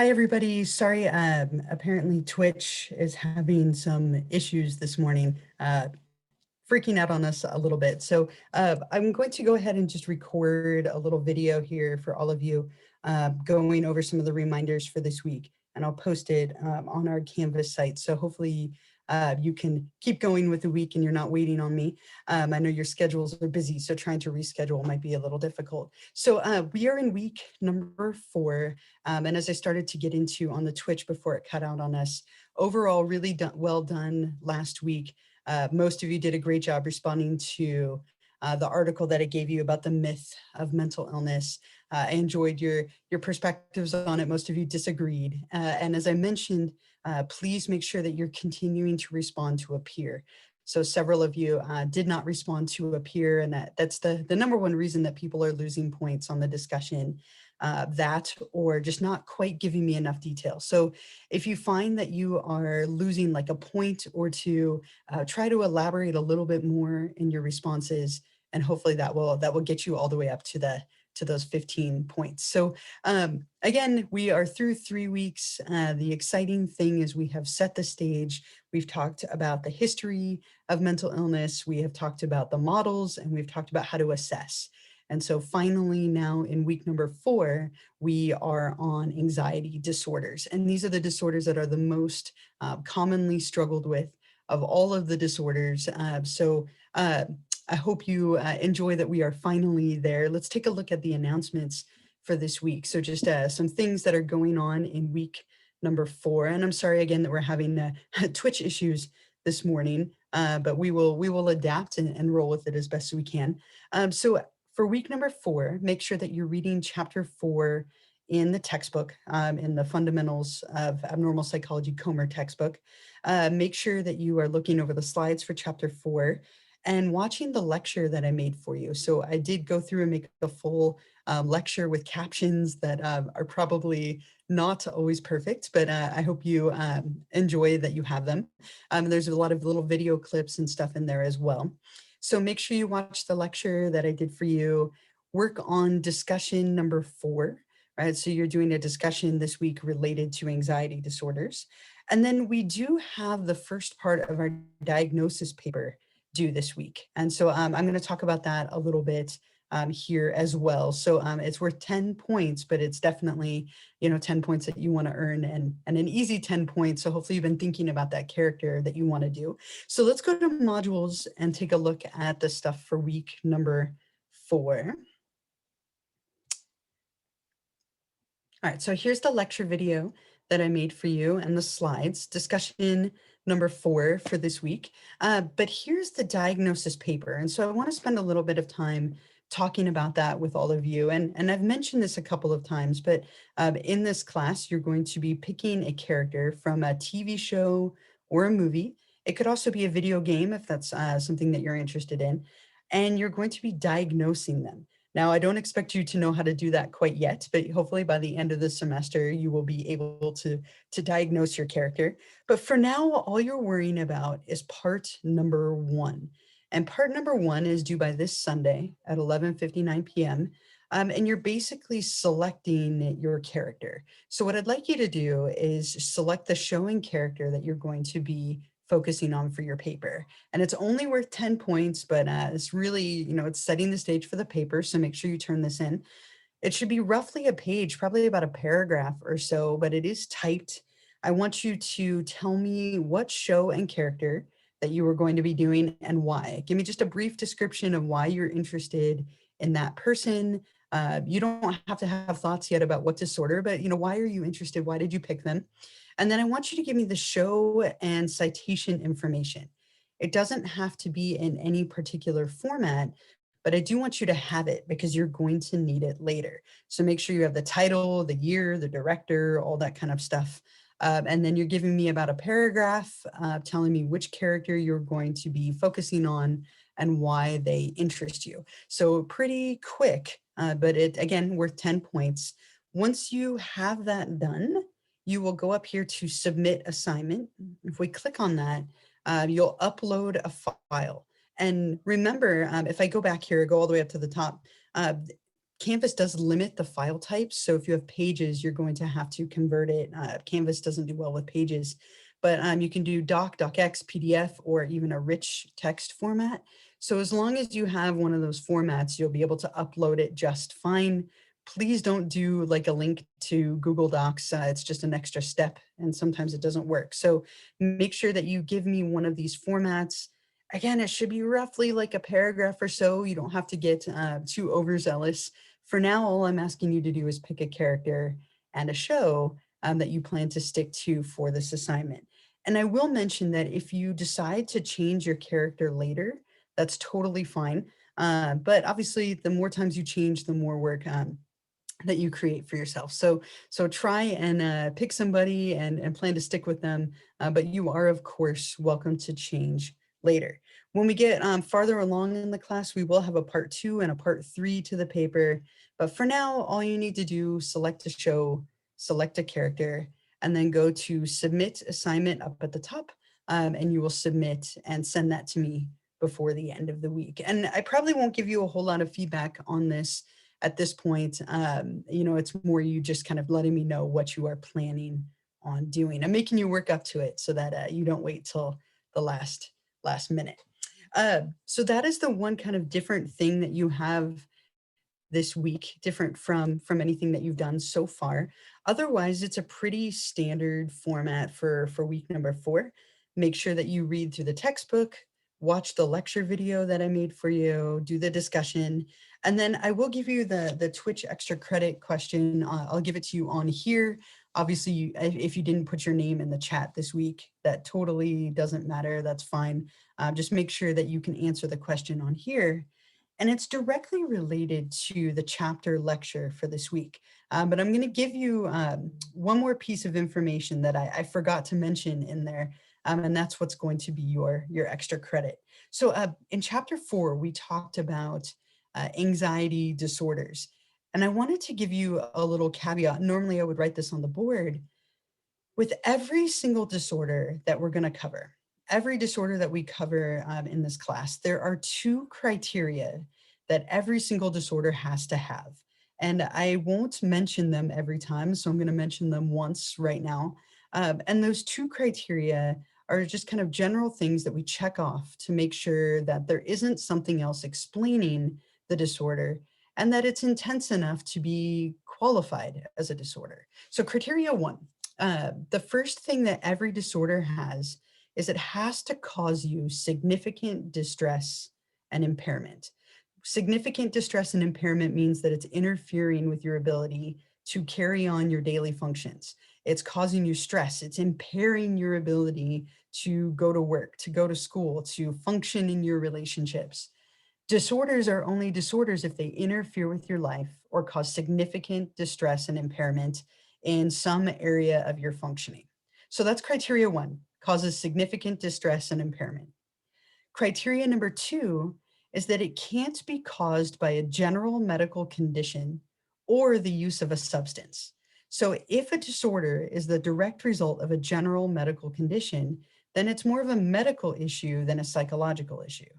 Hi, everybody. Sorry, apparently Twitch is having some issues this morning, freaking out on us a little bit. So I'm going to go ahead and just record a little video here for all of you, going over some of the reminders for this week, and I'll post it on our Canvas site. So hopefully you can keep going with the week and you're not waiting on me. I know your schedules are busy, so trying to reschedule might be a little difficult. So we are in week number 4. And as I started to get into on the Twitch before it cut out on us, overall, really well done last week. Most of you did a great job responding to the article that I gave you about the myth of mental illness. I enjoyed your perspectives on it. Most of you disagreed. And as I mentioned, please make sure that you're continuing to respond to a peer. So several of you did not respond to a peer, and that's the number one reason that people are losing points on the discussion, that or just not quite giving me enough detail. So if you find that you are losing like a point or two, try to elaborate a little bit more in your responses, and hopefully that will get you all the way up to those 15 points. So again, we are through 3 weeks. The exciting thing is we have set the stage. We've talked about the history of mental illness. We have talked about the models, and we've talked about how to assess. And so finally now in week number 4, we are on anxiety disorders. And these are the disorders that are the most commonly struggled with of all of the disorders. I hope you enjoy that we are finally there. Let's take a look at the announcements for this week. So just some things that are going on in week number 4. And I'm sorry again that we're having Twitch issues this morning, but we will adapt and roll with it as best as we can. So for week number 4, make sure that you're reading chapter 4 in the textbook, in the Fundamentals of Abnormal Psychology Comer textbook. Make sure that you are looking over the slides for chapter 4 and watching the lecture that I made for you. So I did go through and make a full lecture with captions that are probably not always perfect, but I hope you enjoy that you have them. There's a lot of little video clips and stuff in there as well. So make sure you watch the lecture that I did for you. Work on discussion number 4, right? So you're doing a discussion this week related to anxiety disorders. And then we do have the first part of our diagnosis paper due this week. And so I'm going to talk about that a little bit here as well. So it's worth 10 points, but it's definitely, 10 points that you want to earn, and an easy 10 points. So hopefully you've been thinking about that character that you want to do. So let's go to modules and take a look at the stuff for week number 4. All right, so here's the lecture video that I made for you and the slides, discussion number 4 for this week. But here's the diagnosis paper. And so I want to spend a little bit of time talking about that with all of you. And I've mentioned this a couple of times, but in this class, you're going to be picking a character from a TV show or a movie. It could also be a video game if that's something that you're interested in. And you're going to be diagnosing them. Now, I don't expect you to know how to do that quite yet, but hopefully by the end of the semester, you will be able to diagnose your character. But for now, all you're worrying about is part number 1. And part number 1 is due by this Sunday at 11:59 p.m. And you're basically selecting your character. So what I'd like you to do is select the showing character that you're going to be focusing on for your paper. And it's only worth 10 points, but it's really, it's setting the stage for the paper. So make sure you turn this in. It should be roughly a page, probably about a paragraph or so, but it is typed. I want you to tell me what show and character that you are going to be doing and why. Give me just a brief description of why you're interested in that person. You don't have to have thoughts yet about what disorder, but why are you interested? Why did you pick them? And then I want you to give me the show and citation information. It doesn't have to be in any particular format, but I do want you to have it because you're going to need it later. So make sure you have the title, the year, the director, all that kind of stuff. And then you're giving me about a paragraph telling me which character you're going to be focusing on and why they interest you. So pretty quick, but it, again, worth 10 points. Once you have that done, you will go up here to submit assignment. If we click on that, you'll upload a file. And remember, if I go back here, go all the way up to the top, Canvas does limit the file types. So if you have pages, you're going to have to convert it. Canvas doesn't do well with pages, but you can do doc, docx, PDF, or even a rich text format. So as long as you have one of those formats, you'll be able to upload it just fine. Please don't do like a link to Google Docs. It's just an extra step and sometimes it doesn't work. So make sure that you give me one of these formats. Again, it should be roughly like a paragraph or so. You don't have to get too overzealous. For now, all I'm asking you to do is pick a character and a show that you plan to stick to for this assignment. And I will mention that if you decide to change your character later, that's totally fine. But obviously, the more times you change, the more work that you create for yourself. So try and pick somebody and plan to stick with them. But you are, of course, welcome to change later. When we get farther along in the class, we will have a part 2 and a part 3 to the paper. But for now, all you need to do, select a show, select a character, and then go to submit assignment up at the top. And you will submit and send that to me before the end of the week. And I probably won't give you a whole lot of feedback on this at this point. It's more you just kind of letting me know what you are planning on doing. I'm making you work up to it so that you don't wait till the last minute. So that is the one kind of different thing that you have this week, different from anything that you've done so far. Otherwise, it's a pretty standard format for week number 4. Make sure that you read through the textbook, watch the lecture video that I made for you, do the discussion, and then I will give you the Twitch extra credit question. I'll give it to you on here. Obviously, if you didn't put your name in the chat this week, that totally doesn't matter. That's fine. Just make sure that you can answer the question on here. And it's directly related to the chapter lecture for this week. But I'm going to give you one more piece of information that I forgot to mention in there. And that's what's going to be your extra credit. So in chapter 4, we talked about anxiety disorders. And I wanted to give you a little caveat. Normally I would write this on the board. With every single disorder that we're going to cover, every disorder that we cover in this class, there are 2 criteria that every single disorder has to have. And I won't mention them every time, so I'm going to mention them once right now. And those 2 criteria are just kind of general things that we check off to make sure that there isn't something else explaining the disorder and that it's intense enough to be qualified as a disorder. So criteria 1. The first thing that every disorder has is it has to cause you significant distress and impairment. Significant distress and impairment means that it's interfering with your ability to carry on your daily functions. It's causing you stress. It's impairing your ability to go to work, to go to school, to function in your relationships. Disorders are only disorders if they interfere with your life or cause significant distress and impairment in some area of your functioning. So that's criteria 1, causes significant distress and impairment. Criteria number 2 is that it can't be caused by a general medical condition or the use of a substance. So if a disorder is the direct result of a general medical condition, then it's more of a medical issue than a psychological issue.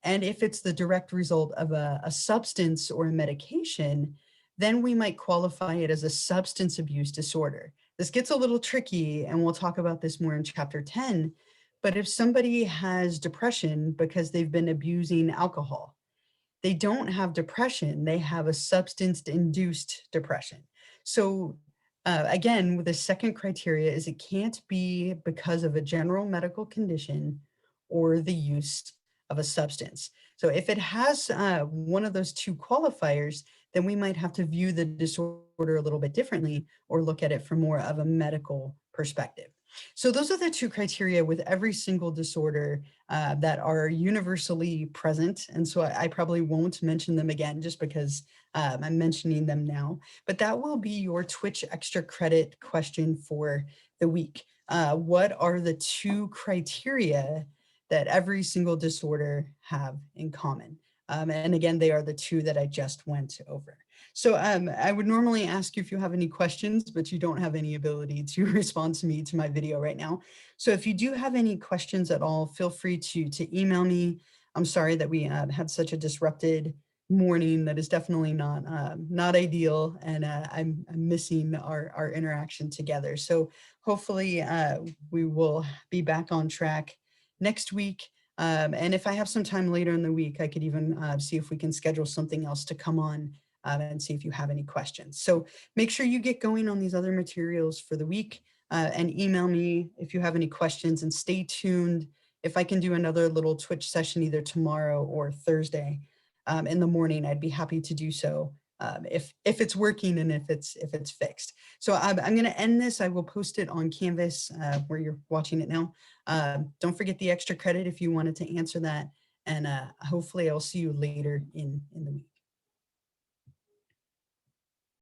And if it's the direct result of a substance or a medication, then we might qualify it as a substance abuse disorder. This gets a little tricky, and we'll talk about this more in chapter 10. But if somebody has depression because they've been abusing alcohol, they don't have depression, they have a substance-induced depression. So again, the second criteria is it can't be because of a general medical condition or the use of a substance. So if it has one of those 2 qualifiers, then we might have to view the disorder a little bit differently or look at it from more of a medical perspective. So those are the 2 criteria with every single disorder that are universally present. And so I probably won't mention them again just because I'm mentioning them now, but that will be your Twitch extra credit question for the week. What are the 2 criteria that every single disorder have in common? And again, they are the 2 that I just went over. So I would normally ask you if you have any questions, but you don't have any ability to respond to me to my video right now. So if you do have any questions at all, feel free to email me. I'm sorry that we had such a disrupted morning that is definitely not ideal, and I'm missing our interaction together. So hopefully we will be back on track next week. And if I have some time later in the week, I could even see if we can schedule something else to come on and see if you have any questions. So make sure you get going on these other materials for the week, and email me if you have any questions, and stay tuned. If I can do another little Twitch session either tomorrow or Thursday in the morning, I'd be happy to do so, if it's working and if it's fixed. So I'm going to end this. I will post it on Canvas where you're watching it now. Don't forget the extra credit if you wanted to answer that. And hopefully I'll see you later in the week.